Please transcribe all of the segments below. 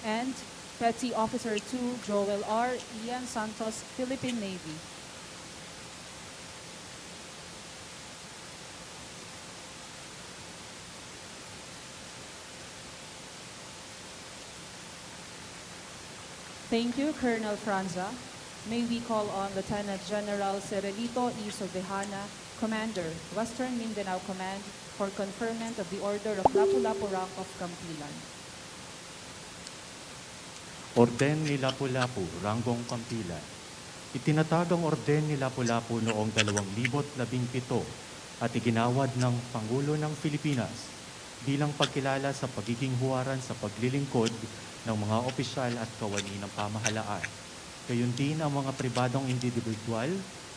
and Petty Officer 2 Joel R. Ian Santos, Philippine Navy. Thank you, Colonel Franza. May we call on Lieutenant General Cerelito E. Sovejana, Commander, Western Mindanao Command, for conferment of the Order of Lapu-Lapu rank of Kampilan. Orden ni Lapu-Lapu, Ranggong Kampilan. Itinatag ang Orden ni Lapu-Lapu noong 2017 at iginawad ng Pangulo ng Pilipinas bilang pagkilala sa pagiging huwaran sa paglilingkod ng mga opisyal at kawani ng pamahalaan. Gayon din ang mga pribadong individual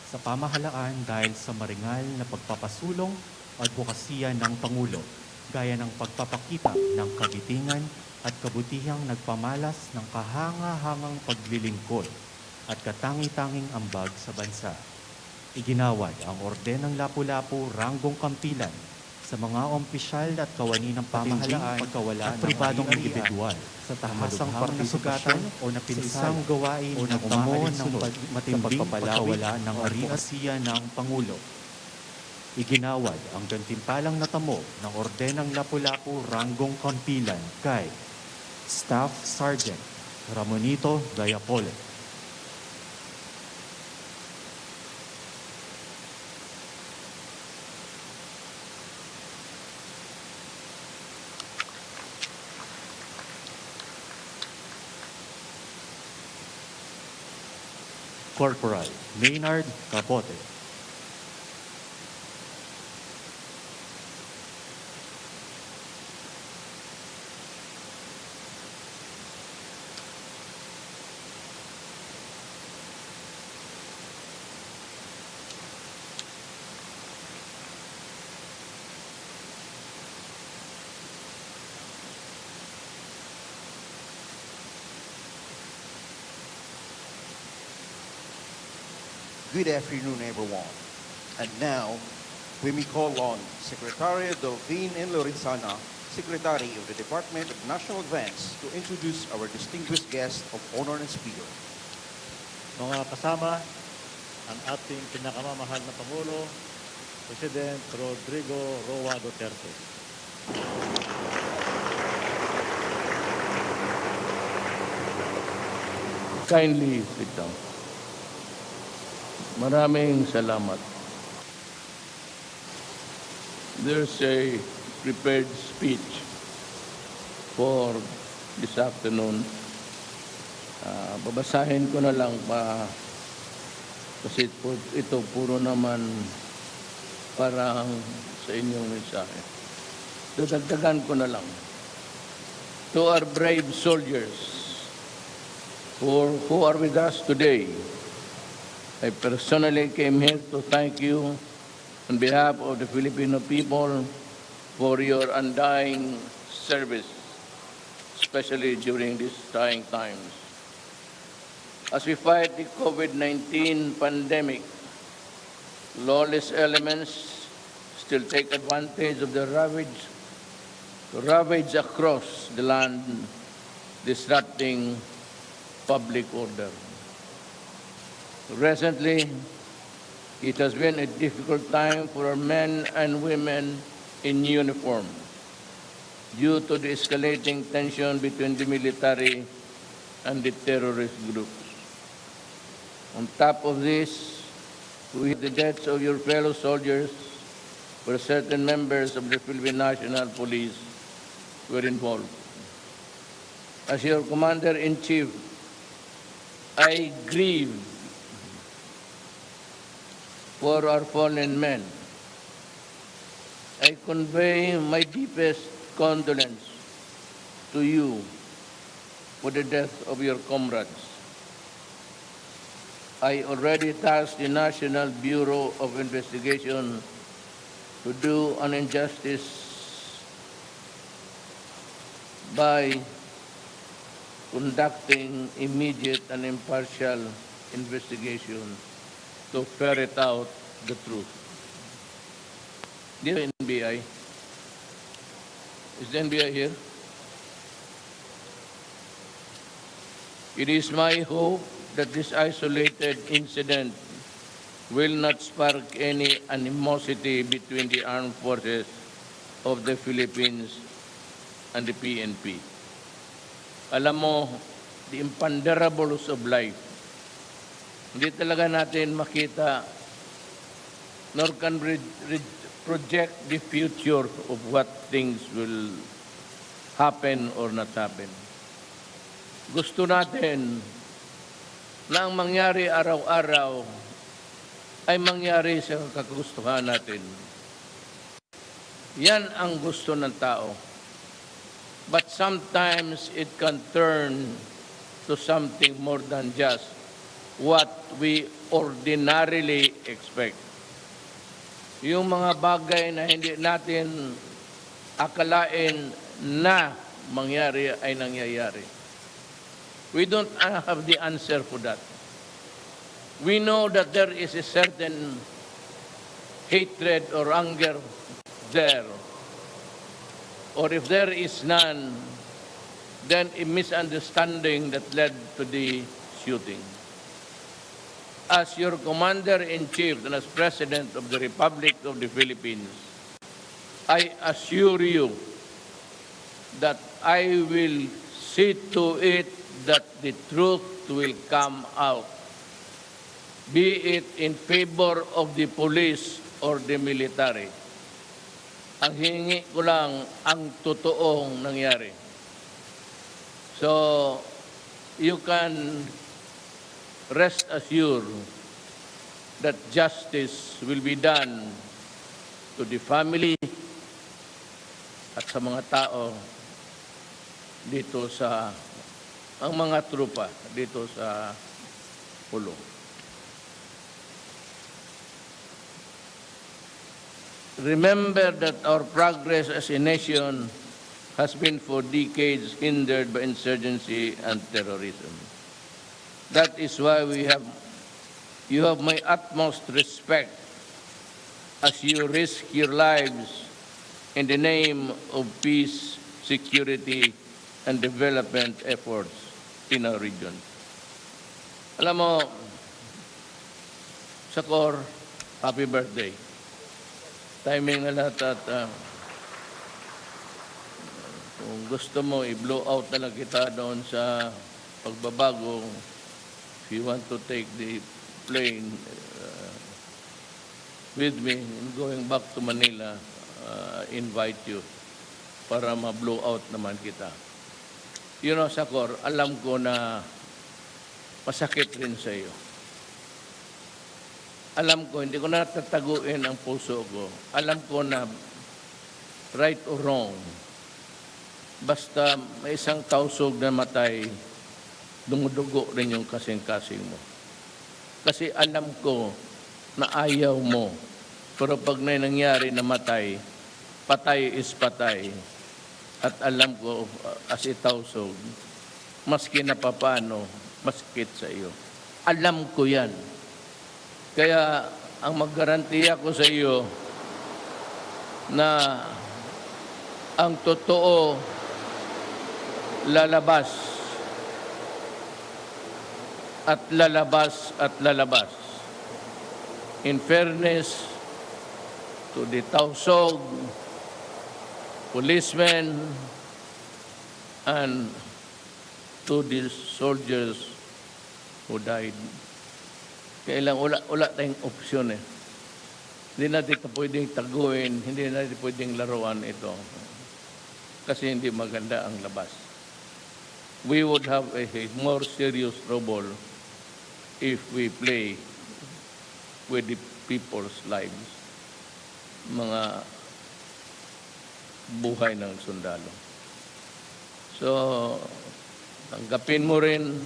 sa pamahalaan dahil sa maringal na pagpapasulong at advokasya ng Pangulo, gaya ng pagpapakita ng kagitingan at kabutihang nagpamalas ng kahanga-hangang paglilingkod at katangi-tanging ambag sa bansa. Iginawad ang Orden ng Lapu-Lapu, Ranggong Kampilan sa mga opisyal at kawani ng pamahalaan at pribadong individual sa tahasang partisipasyon o napinsang gawain o nagtamo ng matimbing pagkawala ng ari-asiya ng Pangulo. Iginawad ang gantimpalang natamo ng Orden ng Lapu-Lapu, Ranggong Kampilan kay Staff Sergeant Ramonito Gayapole. Corporal Maynard Capote. Good afternoon, everyone. And now, we may call on Secretary Delphine N. Lorenzana, Secretary of the Department of National Defense, to introduce our distinguished guest of honor and speaker. Mga kasama, ang ating pinakamamahal na Pangulo, President Rodrigo Roa Duterte. Kindly sit down. Maraming salamat. There's a prepared speech for this afternoon. Babasahin ko na lang kasi ito puro naman parang sa inyong mensahe. Dadagdagan ko na lang. To our brave soldiers who are with us today, I personally came here to thank you on behalf of the Filipino people for your undying service, especially during these trying times. As we fight the COVID-19 pandemic, lawless elements still take advantage of the ravage across the land, disrupting public order. Recently, it has been a difficult time for our men and women in uniform due to the escalating tension between the military and the terrorist groups. On top of this, we have the deaths of your fellow soldiers, where certain members of the Philippine National Police were involved. As your Commander-in-Chief, I grieve for our fallen men. I convey my deepest condolence to you for the death of your comrades. I already tasked the National Bureau of Investigation to do an injustice by conducting immediate and impartial investigation to ferret out the truth. Dear NBI, is the NBI here? It is my hope that this isolated incident will not spark any animosity between the armed forces of the Philippines and the PNP. Alam mo, the imponderables of life, hindi talaga natin makita nor can project the future of what things will happen or not happen. Gusto natin na ang mangyari araw-araw ay mangyari sa kagustuhan natin. Yan ang gusto ng tao. But sometimes it can turn to something more than just what we ordinarily expect. Yung mga bagay na hindi natin akalain na mangyari ay nangyayari. We don't have the answer for that. We know that there is a certain hatred or anger there. Or if there is none, then a misunderstanding that led to the shooting. As your Commander-in-Chief and as President of the Republic of the Philippines, I assure you that I will see to it that the truth will come out, be it in favor of the police or the military. Ang hiningi ko lang ang totoong nangyari. So, you can rest assured that justice will be done to the family at sa mga tao dito sa ang mga trupa dito sa pulong. Remember that our progress as a nation has been for decades hindered by insurgency and terrorism. That is why you have my utmost respect as you risk your lives in the name of peace, security, and development efforts in our region. Alam mo, Sakor, happy birthday. Timing na lahat at kung gusto mo, i-blow out na lang kita doon sa pagbabago. If you want to take the plane with me in going back to Manila, invite you para ma-blow out naman kita. You know, Sakor, alam ko na masakit rin sa iyo. Alam ko, hindi ko na tataguin ang puso ko. Alam ko na right or wrong, basta may isang tausog na matay, dumudugo rin yung kasing-kasing mo. Kasi alam ko na ayaw mo. Pero pag may nangyari na matay, patay is patay. At alam ko, as itausog, maski na papano, maskit sa iyo. Alam ko yan. Kaya ang maggarantiya ko sa iyo na ang totoo lalabas at lalabas at lalabas. In fairness to the tausog, policemen, and to the soldiers who died. Kailang wala tayong opsyon eh. Hindi natin ito pwedeng taguin, hindi natin pwedeng laruan ito. Kasi hindi maganda ang labas. We would have a more serious trouble if we play with the people's lives. Mga buhay ng sundalo. So, tanggapin mo rin,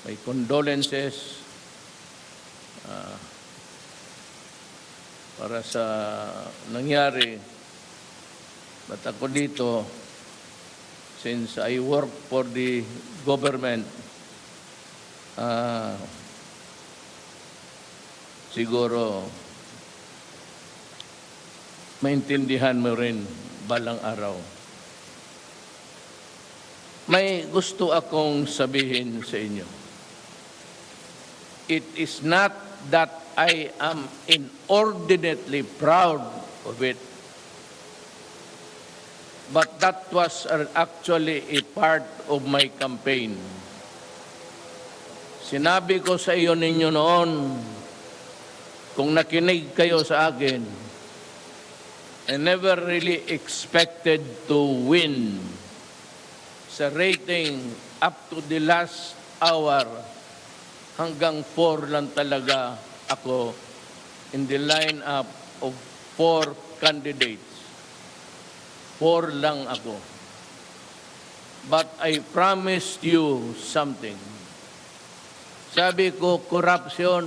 may condolences, para sa nangyari. But ako dito, since I work for the government, siguro maintindihan mo rin balang araw. May gusto akong sabihin sa inyo. It is not that I am inordinately proud of it, but that was actually a part of my campaign. Sinabi ko sa iyo ninyo noon, kung nakinig kayo sa akin, I never really expected to win sa rating up to the last hour. Hanggang 4 lang talaga ako in the lineup of 4 candidates. 4 lang ako. But I promised you something. Sabi ko, corruption,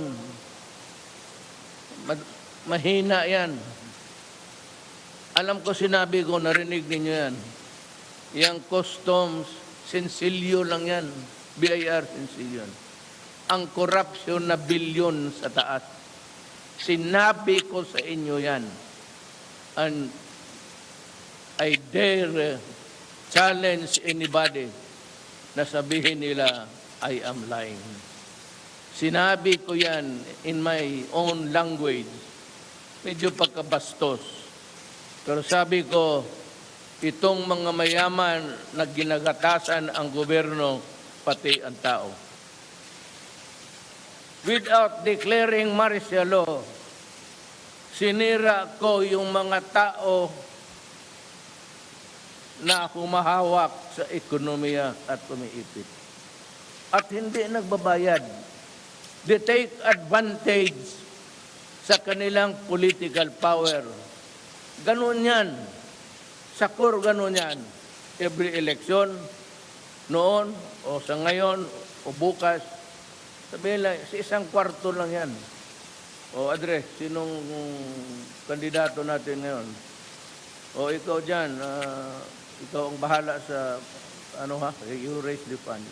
mahina yan. Alam ko, sinabi ko, narinig ninyo yan. Yang customs, sensilyo lang yan. BIR, sensilyo yan. Ang corruption na bilyon sa taas. Sinabi ko sa inyo yan. And I dare challenge anybody na sabihin nila, I am lying. Sinabi ko yan in my own language. Medyo pagkabastos. Pero sabi ko, itong mga mayaman na ginagatasan ang gobyerno, pati ang tao. Without declaring martial law, sinira ko yung mga tao na humahawak sa ekonomiya at umiipit. At hindi nagbabayad. They take advantage sa kanilang political power. Ganun yan. Sa core, ganun yan. Every election, noon, o sa ngayon, o bukas, sabihin lang, sa isang kwarto lang yan. O Adre, sinong kandidato natin ngayon? O ikaw dyan, ikaw ang bahala sa, you raise the fund.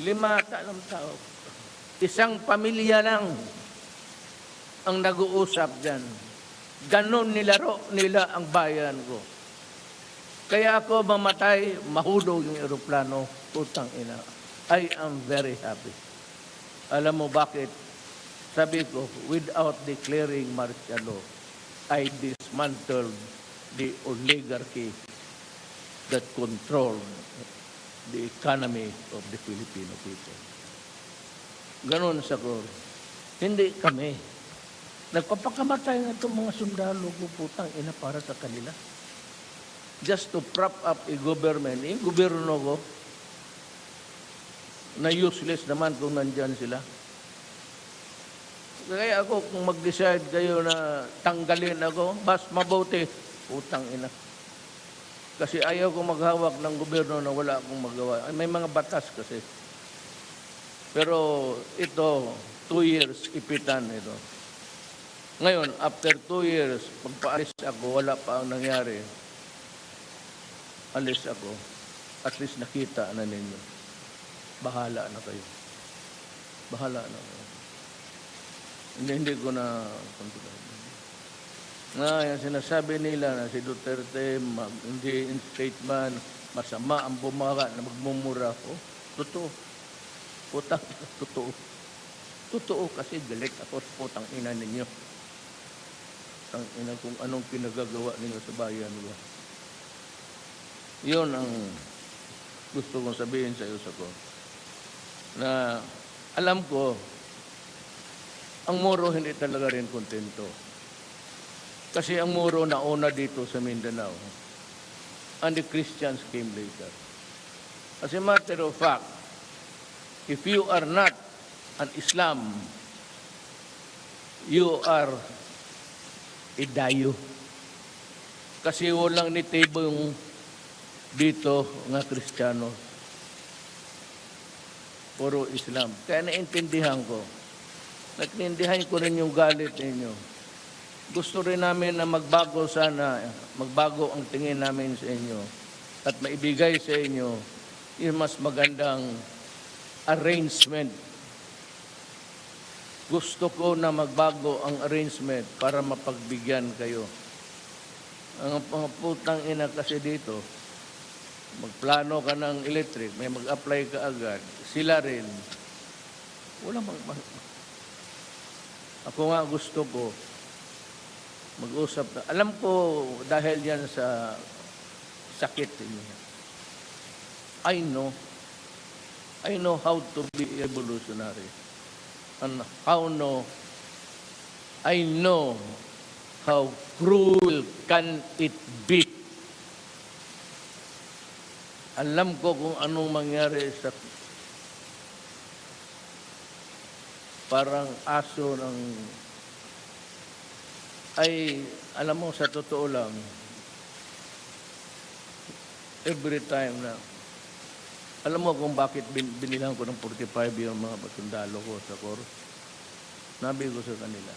5 tao. Isang pamilya lang ang nag-uusap dyan. Ganon nilaro nila ang bayan ko. Kaya ako mamatay, mahulog yung eroplano, putang ina. I am very happy. Alam mo bakit? Sabi ko, without declaring martial law, I dismantled the oligarchy that controlled the economy of the Filipino people. Ganon sa core. Hindi kami. Nagpapakamatay nga itong mga sundalo ko, putang ina, para sa kanila. Just to prop up a government. Yung gobyerno ko, na useless naman kung nandyan sila. Kaya ako, kung mag-decide kayo na tanggalin ako, mas mabuti, putang ina. Kasi ayaw ko maghawak ng gobyerno na wala akong magawa. May mga batas kasi. Pero ito, 2 years, ipitan ito. Ngayon, after 2 years, pagpaalis ako, wala pa ang nangyari. Alis ako. At least nakita na ninyo. Bahala na kayo. Bahala na kayo. Hindi ko na... Yung sinasabi nila na si Duterte, hindi in statement, masama ang bumaga na magmumura ko. Totoo. Putang, totoo. Totoo kasi galit ako sa putang ina ninyo. Putang ina kung anong pinagagawa ninyo sa bayan ko. Yun ang gusto kong sabihin sa iyo sa ko. Na alam ko, ang Moro hindi talaga rin kontento. Kasi ang Moro nauna dito sa Mindanao. And the Christians came later. As a matter of fact, if you are not an Islam, you are a dayo. Kasi walang nitibong dito nga Kristiyano. Puro Islam. Kaya naintindihan ko. Naintindihan ko rin yung galit ninyo. Gusto rin namin na magbago sana, magbago ang tingin namin sa inyo at maibigay sa inyo yung mas magandang arrangement. Gusto ko na magbago ang arrangement para mapagbigyan kayo. Ang mga putang ina kasi dito, magplano ka ng electric, may mag-apply ka agad, sila rin. Wala ako nga gusto ko, mag-usap na. Alam ko dahil yan sa sakit niya. I know how to be revolutionary. And I know how cruel can it be. Alam ko kung anong mangyari sa parang aso ng alam mo, sa totoo lang, every time na, alam mo kung bakit binilang ko ng 45 yung mga sundalo ko sa course? Nabi ko sa kanila,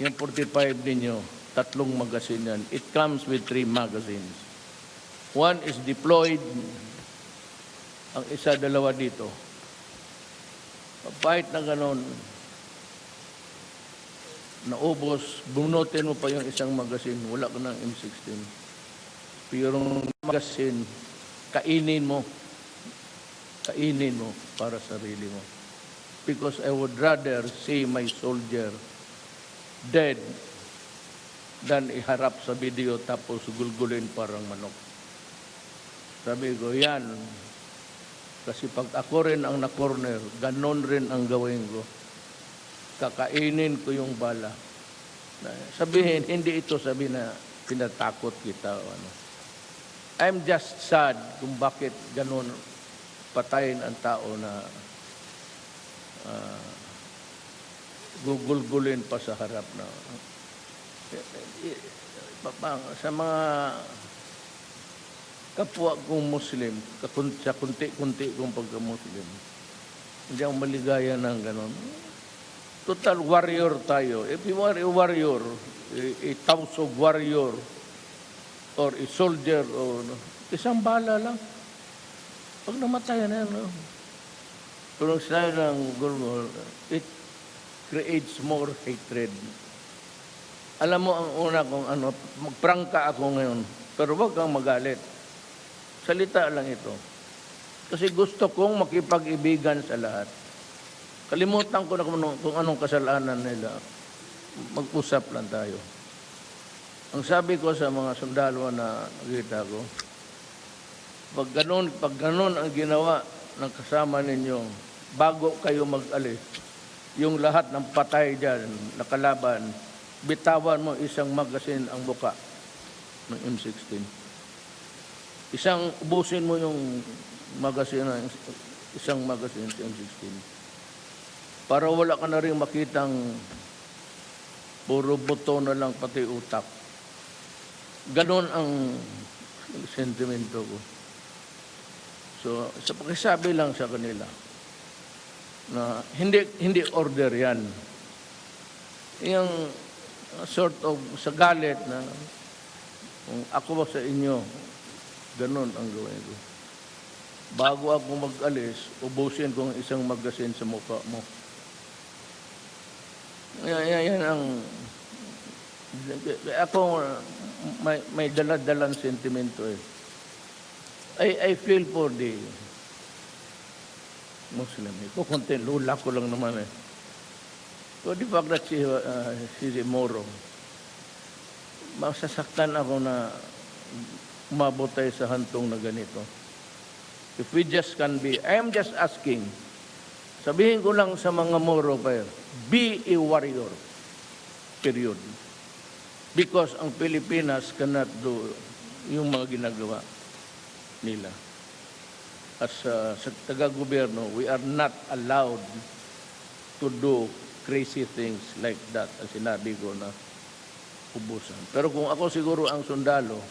yung 45 ninyo, 3 magazine yan. It comes with 3 magazines. One is deployed, ang isa, 2 dito. Kahit na ganon, naubos, bunutin mo pa yung isang magazine, wala ka ng M16. Pero yung magazine, kainin mo para sarili mo. Because I would rather see my soldier dead than iharap sa video tapos gulgulin parang manok. Sabi ko, yan. Kasi pag ako rin ang na-corner, ganon rin ang gawin ko. Kakainin ko yung bala. Sabihin, hindi ito sabihin na pinatakot kita o ano. I'm just sad kung bakit ganon patayin ang tao na gugulgulin pa sa harap na sa mga kapwa kong Muslim, sa kunti-kunti kong pagka-Muslim, hindi ako maligaya ng ganon. Total warrior tayo. If you are a warrior, a house of warrior, or a soldier, or isang bala lang. Pag namatay na, no? Pero sinabi ng Gulgul, it creates more hatred. Alam mo, ang una kong magprangka ako ngayon, pero wag kang magalit. Salita lang ito. Kasi gusto kong makipag-ibigan sa lahat. Kalimutan ko na kung anong kasalanan nila. Mag-usap lang tayo. Ang sabi ko sa mga sundalo na nakita ko, pag ganun ang ginawa ng kasama ninyo, bago kayo mag-alis, yung lahat ng patay dyan, nakalaban, bitawan mo isang magasin ang buka ng M16. Ubusin mo yung magasin, isang magasin sa M16. Para wala ka na rin makitang puro buto na lang pati utak. Ganon ang sentimento ko. So, sa pakisabi lang sa kanila na hindi order yan. Yung sort of sa galit na kung ako sa inyo, ganon ang gawin ko. Bago ako mag-alis, ubusin ko ang isang magasin sa mukha mo. Yan ang ako may dala-dalang sentimento eh. I feel for the Muslim. Ito konti, lula ko lang naman eh. So the fact that she's a Moro, masasaktan ako na umabot tayo sa hantong na ganito. If we just can be, I am just asking, sabihin ko lang sa mga Moro pa be a warrior. Period. Because ang Pilipinas cannot do yung mga ginagawa nila. As sa taga-gobyerno, we are not allowed to do crazy things like that. Ang sinabi ko na ubusan. Pero kung ako siguro ang sundalo,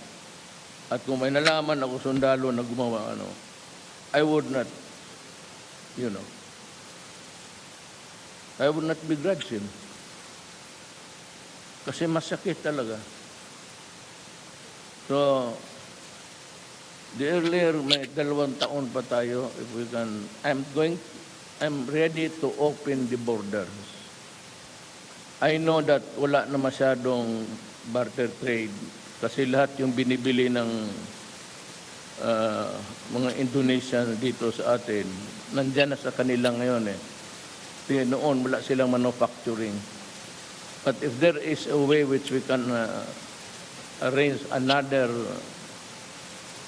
at kung may nalaman ako sundalo na gumawa I would not, I would not begrudge him. Kasi masakit talaga. So, the earlier, may 2 taon pa tayo, if we can, I'm ready to open the borders. I know that wala na masyadong barter trade kasi lahat yung binibili ng mga Indonesian dito sa atin, nandyan na sa kanila ngayon eh. Noon, wala silang manufacturing. But if there is a way which we can arrange another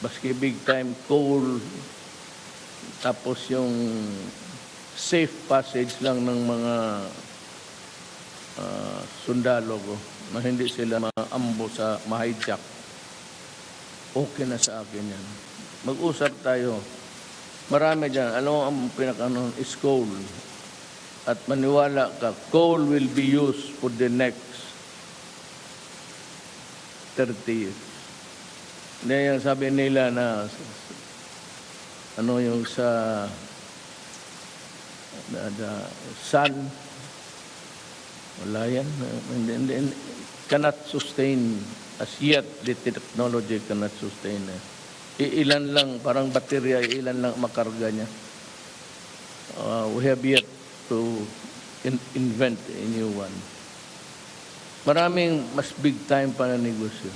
baski big time coal, tapos yung safe passage lang ng mga sundalo ko, na hindi sila maambo sa ma-hijack, okay na sa akin yan. Mag-usap tayo. Marami dyan. Ano ang pinaka-ano is coal. At maniwala ka, coal will be used for the next 30 years. Hindi yung sabi nila na ano yung sa the sun, wala yan. Cannot sustain as yet, the technology cannot sustain. Ilan lang, parang baterya, ilan lang makarga niya. We have yet to invent a new one. Maraming mas big time pa na negosyo.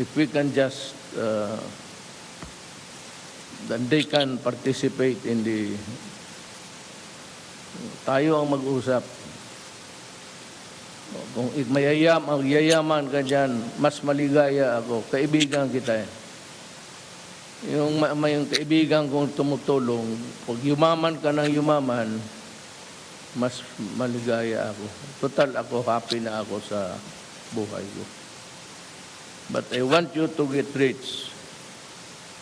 If we can just, then they can participate in the, tayo ang mag-usap. Kung yayaman ka dyan, mas maligaya ako. Kaibigan kita eh. Yung kaibigan kong tumutulong, pag yumaman ka ng yumaman, mas maligaya ako. Total ako, happy na ako sa buhay ko. But I want you to get rich.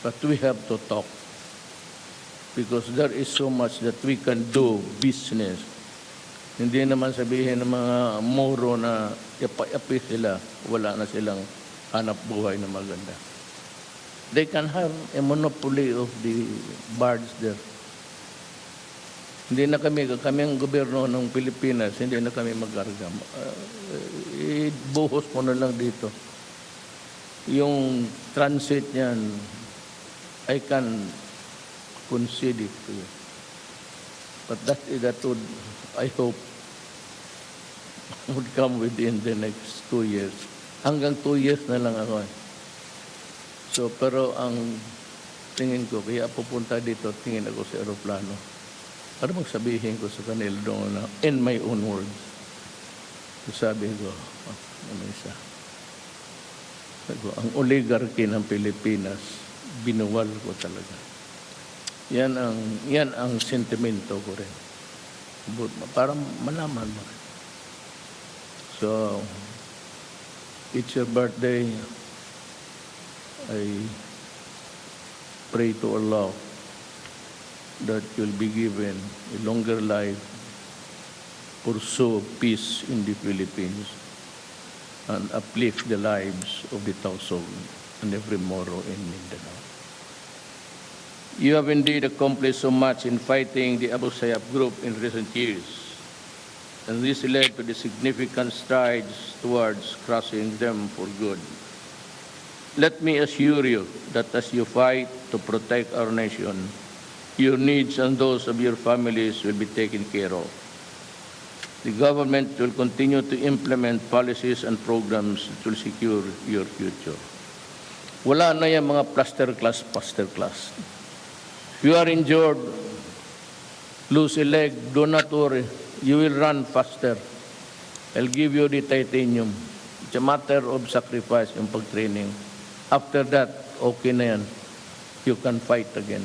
But we have to talk. Because there is so much that we can do business. Hindi naman sabihin ng mga moro na yapi sila, wala na silang hanap buhay na maganda. They can have a monopoly of the barge there. Hindi na kami ang gobyerno ng Pilipinas, hindi na kami mag-arga. Ibuhos mo na lang dito. Yung transit niyan, I can concede it to you. But that would, I hope, would come within the next 2 years. Hanggang 2 years na lang ako eh. So, pero ang tingin ko, kaya pupunta dito, tingin ako sa aeroplano. Para magsabihin ko sa kanila doon na, in my own words. So sabi ko, ano isa? Sabi ko, ang oligarchy ng Pilipinas, binuwal ko talaga. Yan ang sentimento ko rin. Para malaman mo. So, it's your birthday. I pray to Allah that you'll be given a longer life, pursue peace in the Philippines, and uplift the lives of the Tausog and every Moro in Mindanao. You have indeed accomplished so much in fighting the Abu Sayyaf group in recent years, and this led to the significant strides towards crushing them for good. Let me assure you that as you fight to protect our nation, your needs and those of your families will be taken care of. The government will continue to implement policies and programs that will secure your future. Wala na yung mga plaster class. If you are injured, lose a leg, do not worry. You will run faster. I'll give you the titanium. It's a matter of sacrifice yung pag-training. After that, okay na yan. You can fight again.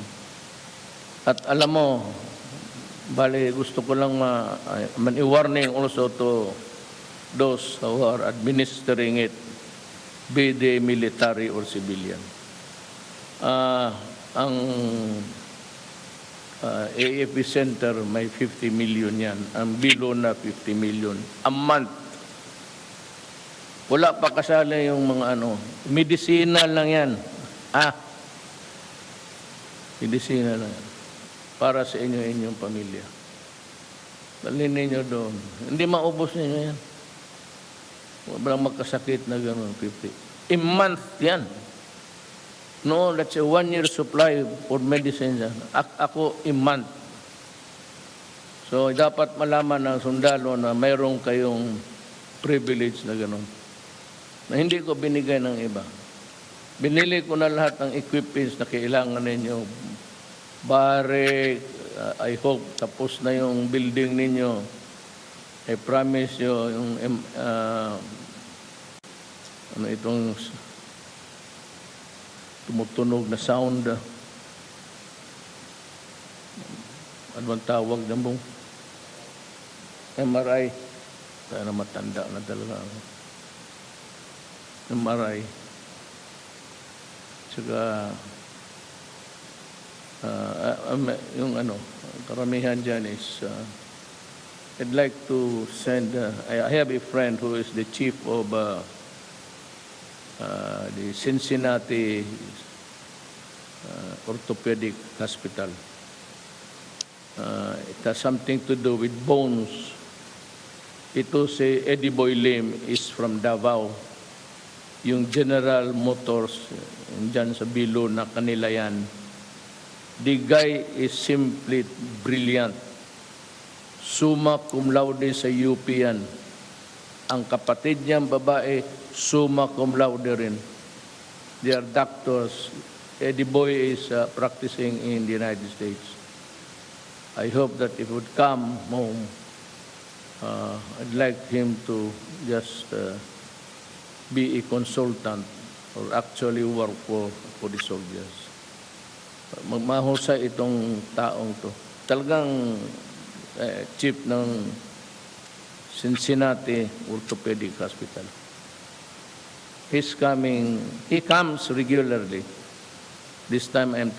At alam mo, bali gusto ko lang i-warning also to those who are administering it, be they military or civilian. Ang AFP Center may 50 million yan. Ang below na 50 million a month. Wala pa kasali yung mga medicinal lang yan. Medicinal lang yan. Para sa inyong pamilya. Dalhin ninyo doon. Hindi maubos ninyo yan. Walang magkasakit na gano'n, 50. A month yan. No, that's a 1-year supply for medicine. Ako, a month. So, dapat malaman ng sundalo na mayroong kayong privilege na gano'n. Na hindi ko binigay ng iba. Binili ko na lahat ng equipments na kailangan ninyo. Bare, I hope tapos na yung building ninyo. I promise you yung ano itong tumutunog na sound. Ano bang tawag na mo? MRI. Sana matanda na talaga ako. MRI. Saka yung ano, karamihan dyan is I'd like to send, I have a friend who is the chief of the Cincinnati Orthopedic Hospital. It has something to do with bones. Ito si Eddie Boy Lim is from Davao. Yung General Motors, dyan sa Bilo na kanila yan. The guy is simply brilliant. Summa cum laude sa UP yan. Ang kapatid niyang babae, summa cum laude rin. They are doctors. Eddie Boy is practicing in the United States. I hope that if he would come home, I'd like him to just be a consultant or actually work for the soldiers. Mahusay itong taong to. Talagang chief ng Cincinnati Orthopedic Hospital. He comes regularly. This time I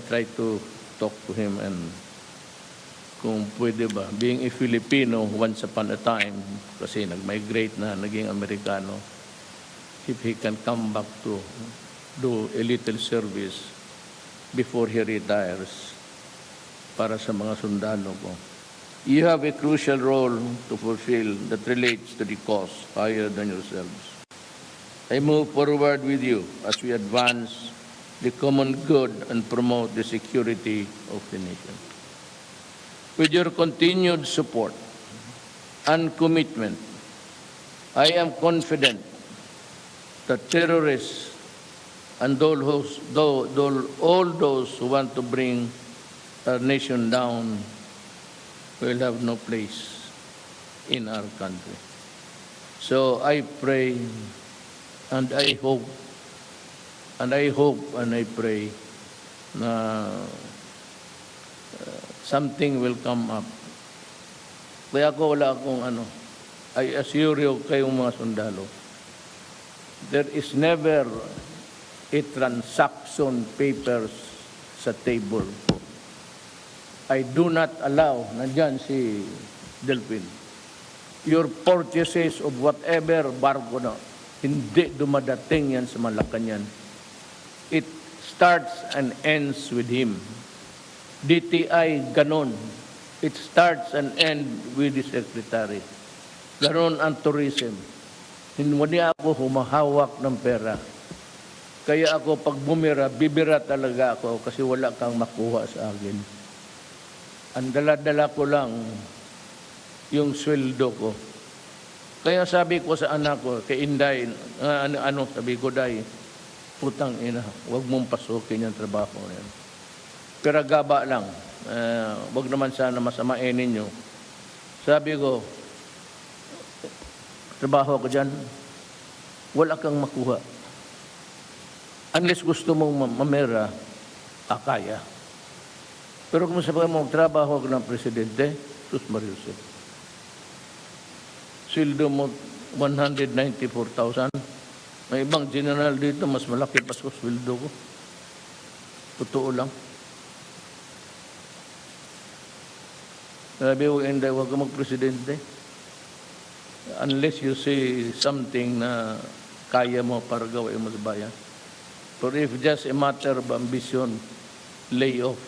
try to talk to him and kung pwede ba, being a Filipino once upon a time, kasi nag-migrate na, naging Amerikano, if he can come back to do a little service before he retires para sa mga sundalo ko. You have a crucial role to fulfill that relates to the cause higher than yourselves. I move forward with you as we advance the common good and promote the security of the nation. With your continued support and commitment, I am confident that terrorists and all those who want to bring our nation down will have no place in our country. So I pray and I hope and I pray na something will come up. Kaya wala akong ano. I assure you kayong mga sundalo, there is never a transaction papers sa table ko. I do not allow, nandyan si Delphin, your purchases of whatever barko na, hindi dumadating yan sa Malacanang. It starts and ends with him. DTI, ganon. It starts and ends with the secretary. Ganon ang tourism. Hindi ako humahawak ng pera. Kaya ako pag bumira, bibira talaga ako kasi wala kang makuha sa akin. Ang dala-dala ko lang yung sweldo ko. Kaya sabi ko sa anak ko, kay Inday, sabi ko, Day, putang ina, huwag mong pasukin yung trabaho na yan. Pero gaba lang. Wag naman sana masamain ninyo. Sabi ko, trabaho ko dyan, wala kang makuha. Unless gusto mong mamera, kaya. Pero kung sabi mo, trabaho ko ng presidente, sus Mariusip. Sweldo mo 194,000. May ibang general dito, mas malaki pa sa sweldo ko. Totoo lang. Sabi ko, hindi, huwag ka mag-presidente. Unless you say something na kaya mo para gawin mo sa bayan. But if just a matter of ambition, lay off.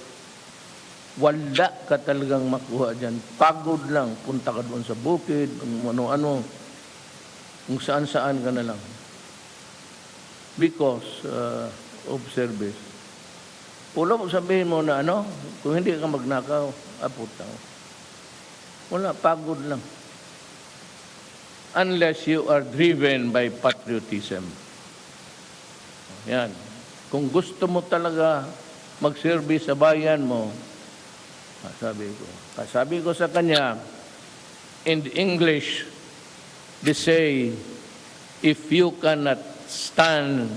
Wala ka talagang makuha dyan. Pagod lang. Punta ka doon sa bukid, ano-ano. Kung saan-saan ka na lang. Because of service. Wala mo sabihin mo na kung hindi ka magnakaw, putang. Wala, pagod lang. Unless you are driven by patriotism. Yan. Kung gusto mo talaga mag-service sa bayan mo, sabi ko sa kanya, in English, they say, if you cannot stand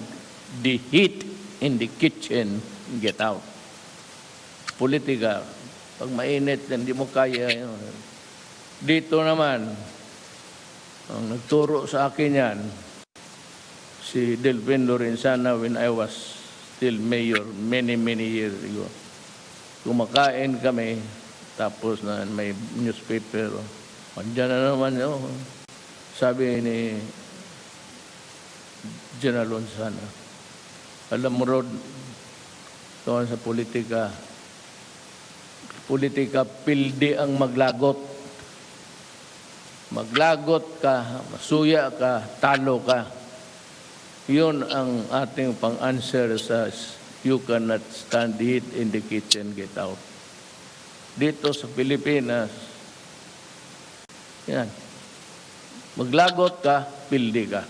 the heat in the kitchen, get out. Politika, pag mainit, hindi mo kaya. Dito naman, ang nagturo sa akin yan, si Delvin Lorenzana when I was still mayor many years ago. Kumakain kami, tapos na may newspaper. Andiyan na naman, sabi ni General Lorenzana, alam mo, Rod, doon sa politika, pildi ang maglagot. Maglagot ka, masuya ka, talo ka. Yun ang ating pang-answer sa you cannot stand the heat in the kitchen, get out. Dito sa Pilipinas, yan. Maglagot ka, pildi ka.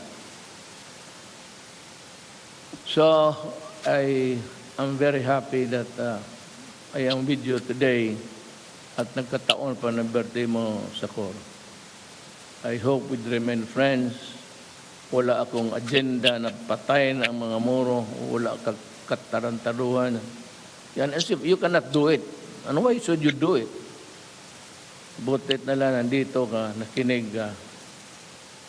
So, I am very happy that I am with you today at nagkataon pa ng birthday mo sa Cor. I hope we'd remain friends. Wala akong agenda na patayin ang mga muro. Wala kang katarantaduhan. Yan, as if you cannot do it. Ano, why should you do it? Butit na lang nandito ka, nakinig ka.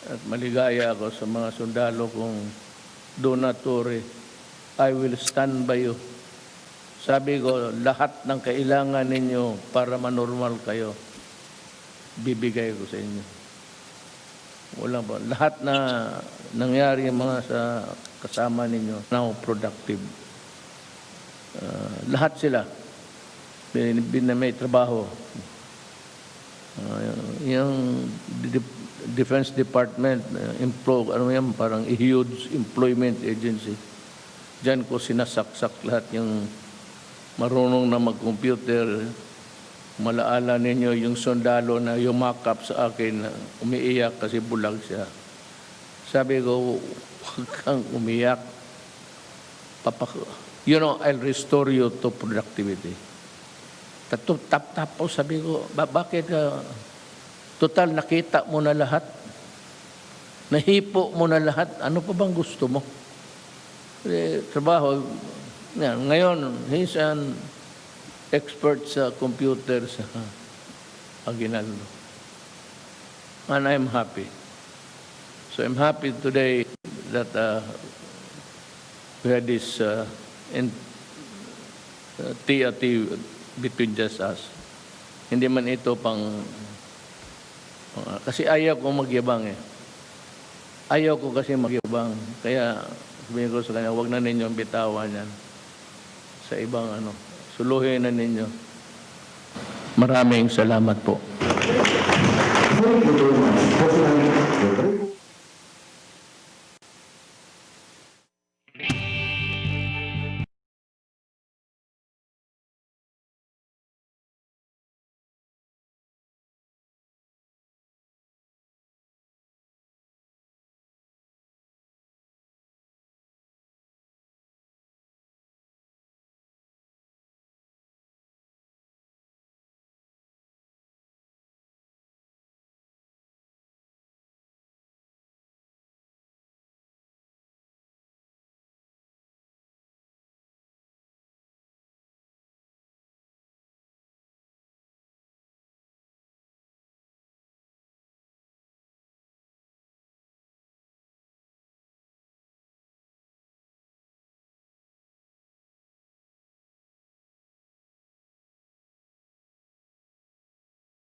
At maligaya ako sa mga sundalo kong donatore. I will stand by you. Sabi ko, lahat ng kailangan ninyo para manormal kayo, bibigay ko sa inyo. Wala ba? Lahat na nangyari mga sa kasama ninyo, now productive. Lahat sila, may trabaho. Yung Defense Department, parang a huge employment agency. Diyan ko sinasaksak lahat yung marunong na mag-computer. Malaala ninyo yung sundalo na yumakap sa akin, umiiyak kasi bulag siya. Sabi ko, huwag kang umiyak. I'll restore you to productivity. Tapos sabi ko, bakit total nakita mo na lahat? Nahipo mo na lahat? Ano pa bang gusto mo? Trabaho. Yan. Ngayon, he's an expert sa computer sa Aguinaldo. And I'm happy. So I'm happy today that we had this TAT between just us. Hindi man ito kasi ayaw ko magyabang eh. Ayaw ko kasi magyabang. Kaya sabihin ko sa kanya, huwag na ninyong bitawan yan sa ibang suluhin na ninyo. Maraming salamat po.